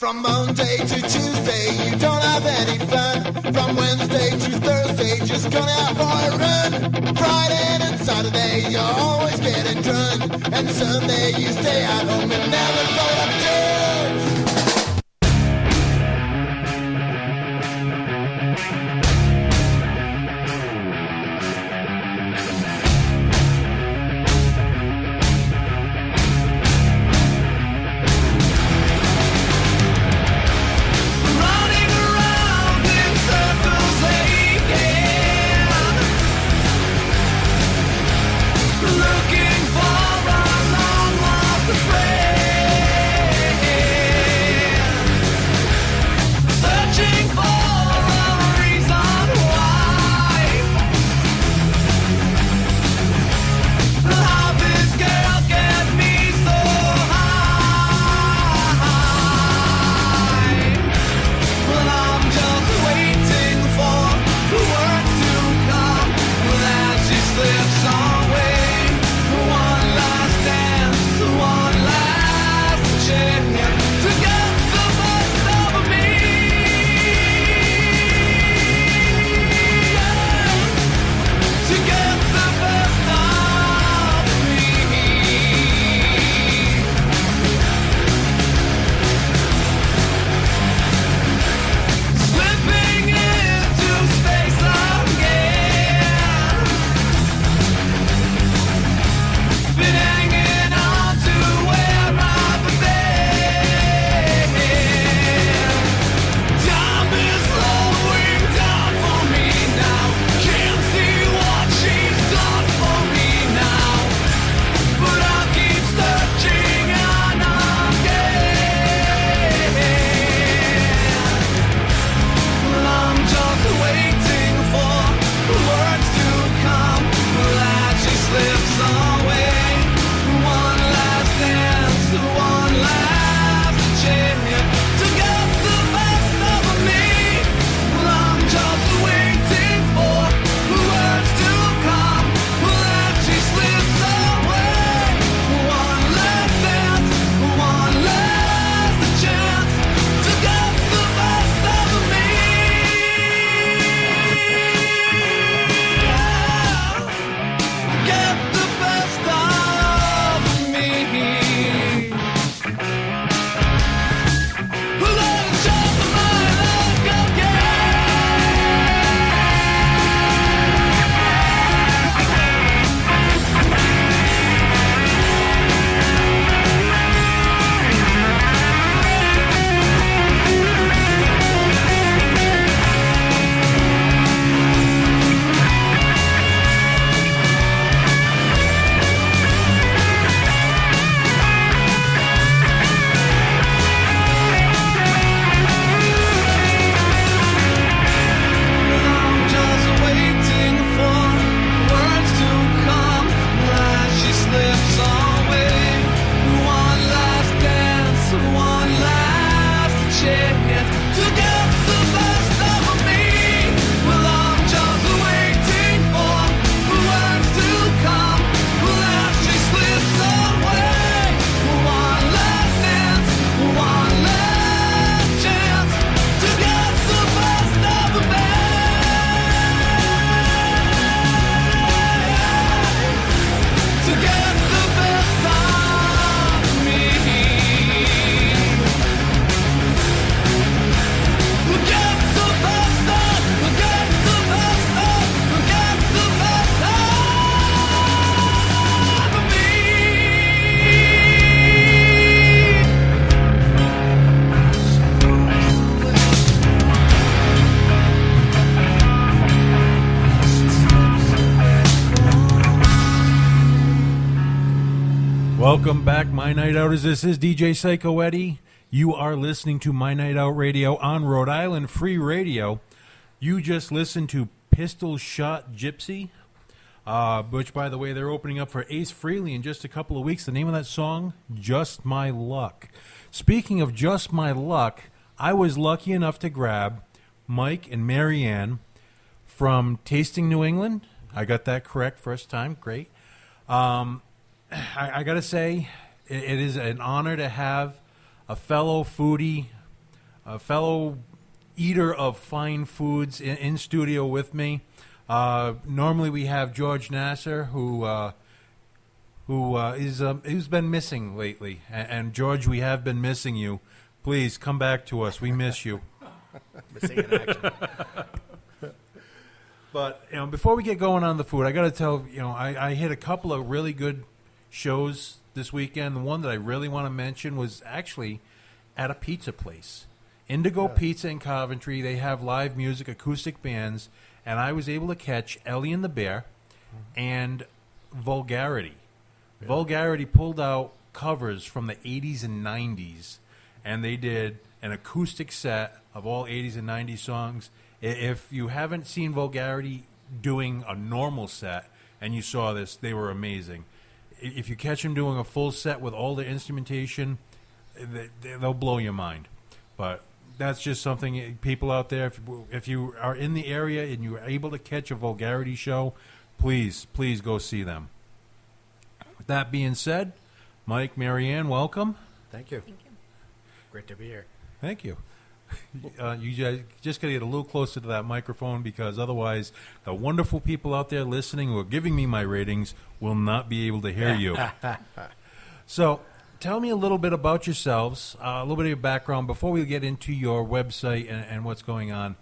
From Monday to Tuesday, you don't have any fun. From Wednesday to Thursday, just going out for a run. Friday and Saturday, you're always getting drunk. And Sunday, you stay at home and never go to church. Looking for a long lost friend. Welcome back, My Night Outers. This is DJ Psycho Eddie. You are listening to My Night Out Radio on Rhode Island Free Radio. You just listened to Pistol Shot Gypsy, which, by the way, they're opening up for Ace Frehley in just a couple of weeks. The name of that song, Just My Luck. Speaking of Just My Luck, I was lucky enough to grab Mike and Marianne from Tasting New England. I got that correct first time. Great. I got to say, it is an honor to have a fellow foodie a fellow eater of fine foods in studio with me. Normally we have George Nasser, who's been missing lately. And George, we have been missing you. Please come back to us. We miss you. Missing in action. But before we get going on the food, I got to tell I hit a couple of really good shows this weekend. The one that I really want to mention was actually at a pizza place, Indigo Pizza in Coventry. They have live music, acoustic bands, and I was able to catch Ellie and the Bear and Vulgarity. Yeah. Vulgarity pulled out covers from the 80s and 90s, and they did an acoustic set of all 80s and 90s songs. If you haven't seen Vulgarity doing a normal set and you saw this, they were amazing. If you catch them doing a full set with all the instrumentation, they'll blow your mind. But that's just something, people out there, if you are in the area and you are able to catch a Vulgarity show, please go see them. With that being said, Mike, Marianne, welcome. Thank you. Thank you. Great to be here. Thank you. You guys just got to get a little closer to that microphone, because otherwise the wonderful people out there listening who are giving me my ratings will not be able to hear you. So tell me a little bit about yourselves, a little bit of your background before we get into your website and what's going on.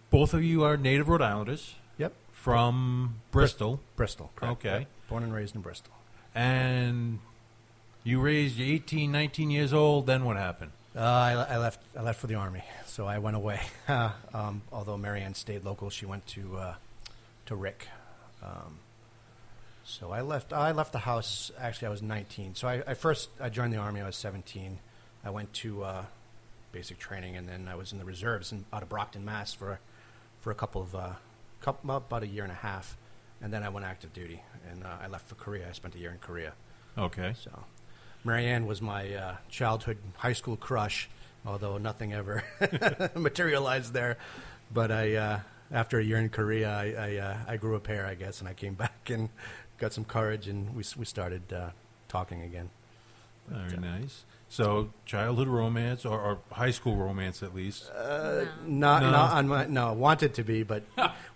Both of you are native Rhode Islanders. Yep. From Bristol. Bristol, correct. Okay. Yep. Born and raised in Bristol. And you raised, you're 18, 19 years old, then what happened? I left for the Army, so I went away. Although Marianne stayed local, she went to Rick. So I left the house. Actually, I was 19. So I joined the Army. I was 17. I went to basic training, and then I was in the reserves out of Brockton, Mass, for a about a year and a half, and then I went active duty, and I left for Korea. I spent a year in Korea. Okay. So Marianne was my childhood high school crush, although nothing ever materialized there. But after a year in Korea, I grew a pair, I guess, and I came back and got some courage, and we started talking again. Very nice. So childhood romance, or high school romance at least? No, wanted to be, but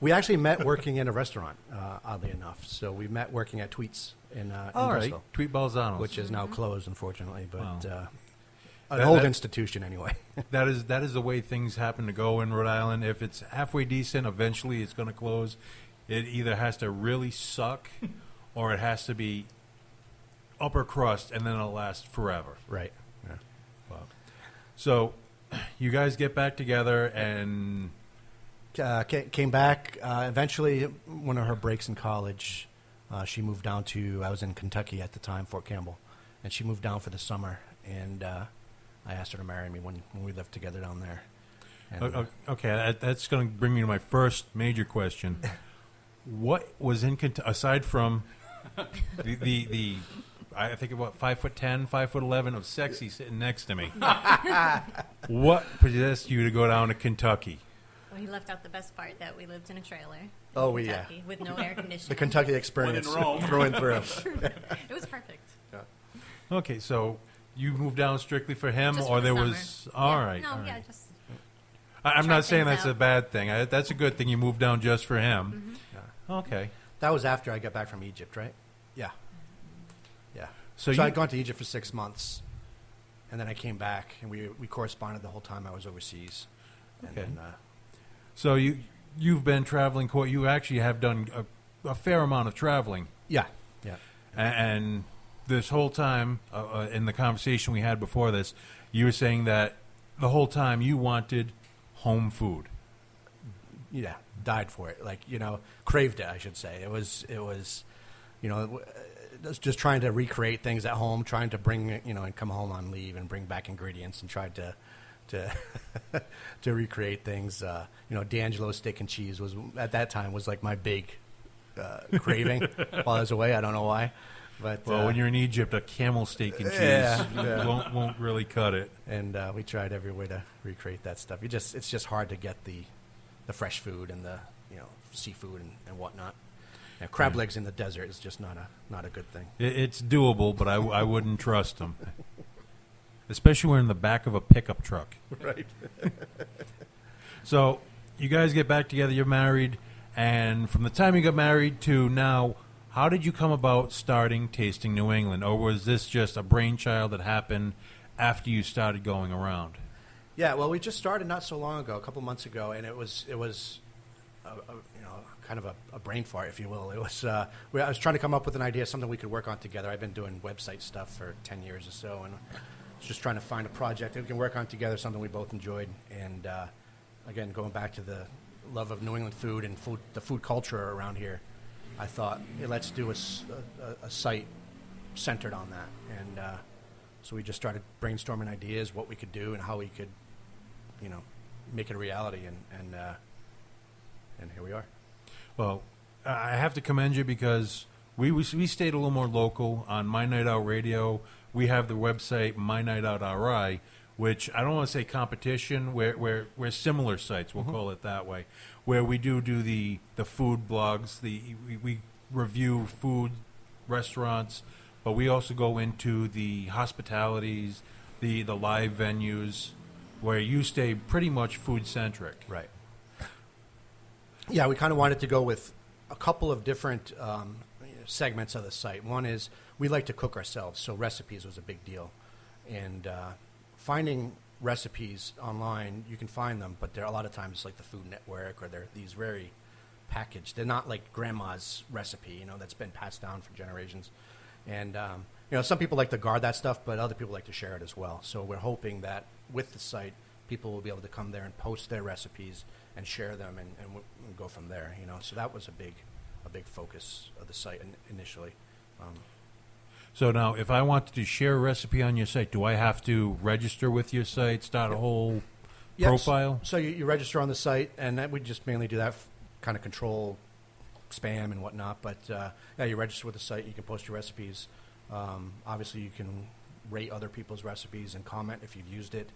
we actually met working in a restaurant, oddly enough. So we met working at Tweets in Bristol. Right. Tweet Balzano's. Which is now closed, unfortunately, but Wow. an old institution anyway. That is the way things happen to go in Rhode Island. If it's halfway decent, eventually it's going to close. It either has to really suck, or it has to be upper crust, and then it'll last forever. Right. Yeah. Wow. So you guys get back together and Came back. Eventually, one of her breaks in college, she moved down to, I was in Kentucky at the time, Fort Campbell, and she moved down for the summer, and I asked her to marry me when we lived together down there. And, okay, that's going to bring me to my first major question. What was in Kentucky, aside from the I think about 5'10", 5'11" of sexy sitting next to me? What possessed you to go down to Kentucky? Well, he left out the best part, that we lived in a trailer. Oh, in yeah. Kentucky, with no air conditioning. the Kentucky experience through and through. It was perfect. Okay, so you moved down strictly for him, Just or for the there summer. was all Yeah, right. No, all right. yeah, just I'm try not saying things that's a out. bad thing. That's a good thing. You moved down just for him. Mm-hmm. Okay. That was after I got back from Egypt, right? Yeah. Yeah. So So I'd gone to Egypt for 6 months, and then I came back, and we corresponded the whole time I was overseas. And Okay. then, So you've been traveling. You actually have done a fair amount of traveling. yeah. Yeah. And this whole time, in the conversation we had before this, you were saying that the whole time you wanted home food. Yeah, died for it. Craved it, I should say. It was, just trying to recreate things at home, trying to bring, and come home on leave and bring back ingredients and tried to to recreate things. D'Angelo's steak and cheese was, at that time, was like my big craving while I was away. I don't know why. But When you're in Egypt, a camel steak and cheese Yeah. won't really cut it. and we tried every way to recreate that stuff. It's just hard to get the fresh food and the seafood and whatnot. Crab legs in the desert is just not a good thing. It's doable, but I wouldn't trust them. especially when in the back of a pickup truck. Right. So you guys get back together, you're married, and from the time you got married to now, how did you come about starting Tasting New England? Or was this just a brainchild that happened after you started going around? Yeah, well, we just started not so long ago, a couple months ago, and it was kind of a brain fart, if you will. It was I was trying to come up with an idea, something we could work on together. I've been doing website stuff for 10 years or so, and just trying to find a project that we can work on together, something we both enjoyed. And again, going back to the love of New England food and the food culture around here, I thought, hey, let's do a site centered on that. And so we just started brainstorming ideas, what we could do, and how we could, make it a reality. And here we are. Well, I have to commend you because we stayed a little more local on My Night Out Radio. We have the website MyNightOut RI, which I don't want to say competition. We're similar sites. We'll call it that way, where we do the food blogs. We review food restaurants, but we also go into the hospitalities, the live venues, where you stay pretty much food centric. Right. Yeah, we kind of wanted to go with a couple of different segments of the site. One is we like to cook ourselves, so recipes was a big deal. And finding recipes online, you can find them, but they're a lot of times like the Food Network, or they're these very packaged. They're not like grandma's recipe, that's been passed down for generations. And some people like to guard that stuff, but other people like to share it as well. So we're hoping that with the site, people will be able to come there and post their recipes and share them, and we'll go from there. So that was a big focus of the site initially. So now, if I wanted to share a recipe on your site, do I have to register with your site, start a whole profile? So you register on the site, and we just mainly do that, kind of control spam and whatnot. But you register with the site, you can post your recipes. Obviously, you can rate other people's recipes and comment if you've used it.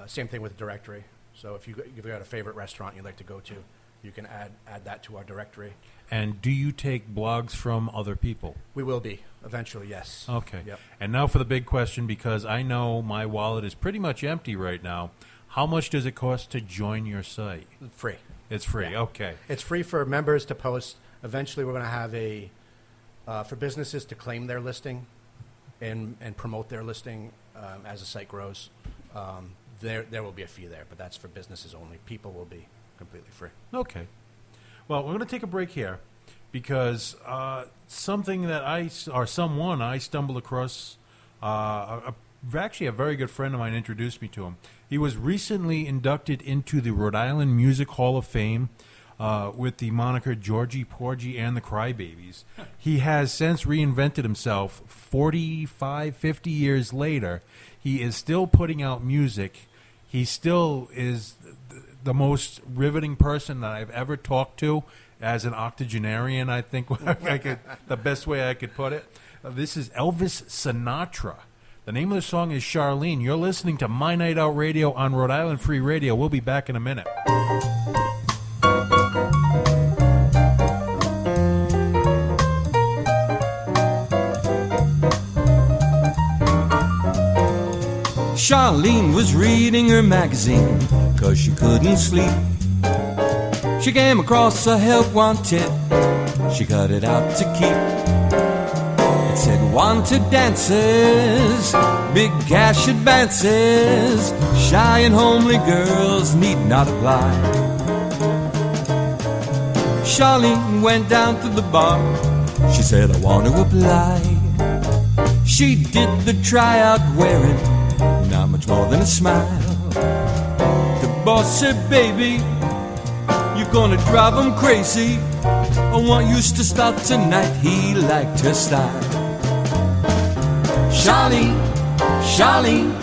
Same thing with the directory. So if you've got a favorite restaurant you'd like to go to, you can add that to our directory. And do you take blogs from other people? We will be eventually, yes. Okay. Yep. And now for the big question, because I know my wallet is pretty much empty right now. How much does it cost to join your site? Free. It's free. Yeah. Okay. It's free for members to post. Eventually, we're going to have for businesses to claim their listing and promote their listing as the site grows. There will be a fee there, but that's for businesses only. People will be completely free. Okay. Well, we're going to take a break here because someone I stumbled across, actually a very good friend of mine introduced me to him. He was recently inducted into the Rhode Island Music Hall of Fame with the moniker Georgie Porgy and the Crybabies. He has since reinvented himself 45, 50 years later. He is still putting out music. He still is the most riveting person that I've ever talked to as an octogenarian, I think the best way I could put it. This is Elvis Sinatra. The name of the song is Charlene. You're listening to My Night Out Radio on Rhode Island Free Radio. We'll be back in a minute. Charlene was reading her magazine 'cause she couldn't sleep. She came across a help wanted. She cut it out to keep. It said wanted dancers, big cash advances. Shy and homely girls need not apply. Charlene went down to the bar. She said, I want to apply. She did the tryout wearing not much more than a smile. The boss said, baby, you're gonna drive him crazy. I want you to start tonight. He liked her style. Charlene, Charlene,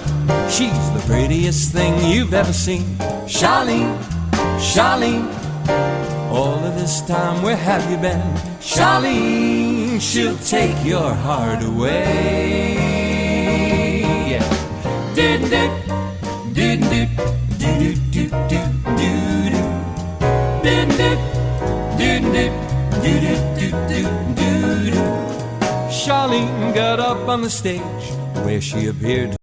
she's the prettiest thing you've ever seen. Charlene, Charlene, all of this time where have you been? Charlene, she'll take your heart away. Did did did did did did did did did did did did. Charlene got up on the stage, where she appeared.